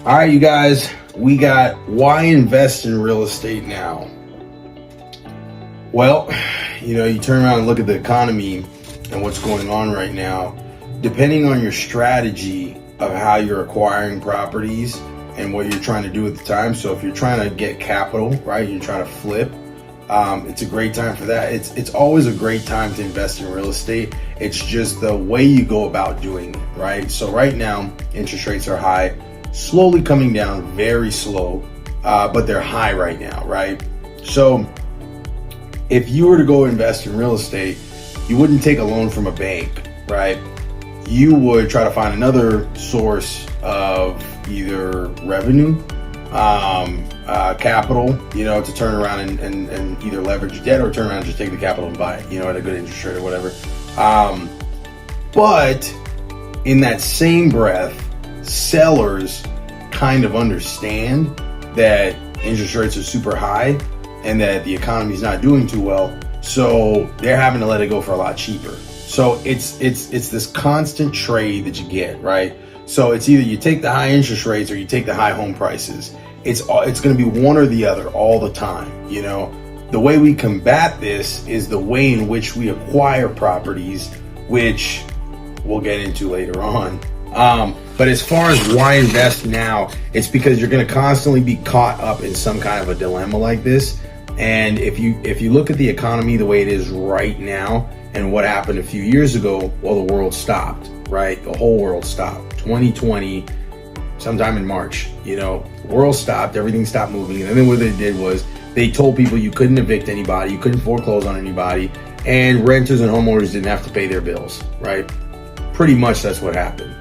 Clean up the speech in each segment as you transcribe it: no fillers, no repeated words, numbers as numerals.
All right, you guys, we got why invest in real estate now? Well, you turn around and look at the economy and what's going on right now. Depending on your strategy of how you're acquiring properties and what you're trying to do at the time. So if you're trying to get capital, right, you're trying to flip, it's a great time for that. It's always a great time to invest in real estate. It's just the way you go about doing it, right? So right now, interest rates are high, slowly coming down, very slow, but they're high right now, right? So if you were to go invest in real estate, you wouldn't take a loan from a bank, right? You would try to find another source of either revenue, capital, to turn around and either leverage debt or turn around and just take the capital and buy it, at a good interest rate or whatever. But in that same breath, sellers kind of understand that interest rates are super high and that the economy's not doing too well, so they're having to let it go for a lot cheaper. So it's this constant trade that you get, right? So it's either you take the high interest rates or you take the high home prices. It's going to be one or the other all the time. The way we combat this is the way in which we acquire properties, which we'll get into later on. But as far as why invest now, it's because you're going to constantly be caught up in some kind of a dilemma like this. And if you look at the economy the way it is right now and what happened a few years ago, well, the world stopped, right? The whole world stopped. 2020, sometime in March, the world stopped, everything stopped moving. And then what they did was they told people you couldn't evict anybody, you couldn't foreclose on anybody, and renters and homeowners didn't have to pay their bills, right? Pretty much that's what happened.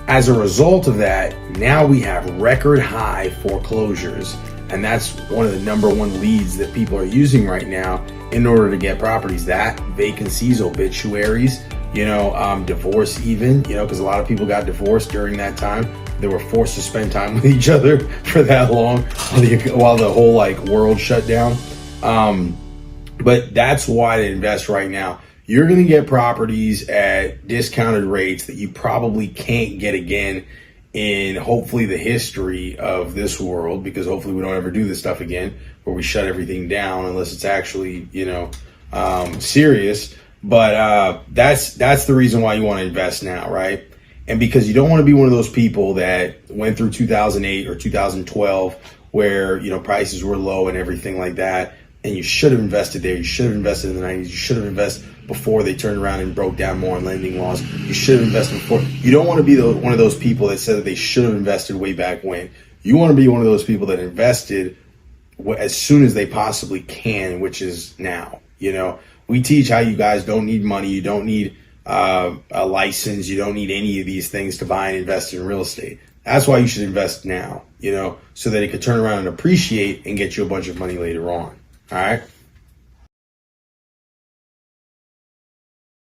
As a result of that, now we have record high foreclosures. And that's one of the number one leads that people are using right now in order to get properties. That, vacancies, obituaries, divorce even, because a lot of people got divorced during that time. They were forced to spend time with each other for that long while the whole world shut down. But that's why to invest right now. You're going to get properties at discounted rates that you probably can't get again in hopefully the history of this world, because hopefully we don't ever do this stuff again where we shut everything down unless it's actually, serious. But that's the reason why you want to invest now, right? And because you don't want to be one of those people that went through 2008 or 2012 where, prices were low and everything like that. And you should have invested there. You should have invested in the 90s. You should have invested before they turned around and broke down more on lending laws. You should have invested before. You don't want to be one of those people that said that they should have invested way back when. You want to be one of those people that invested as soon as they possibly can, which is now. We teach how you guys don't need money. You don't need a license. You don't need any of these things to buy and invest in real estate. That's why you should invest now, so that it could turn around and appreciate and get you a bunch of money later on. All right.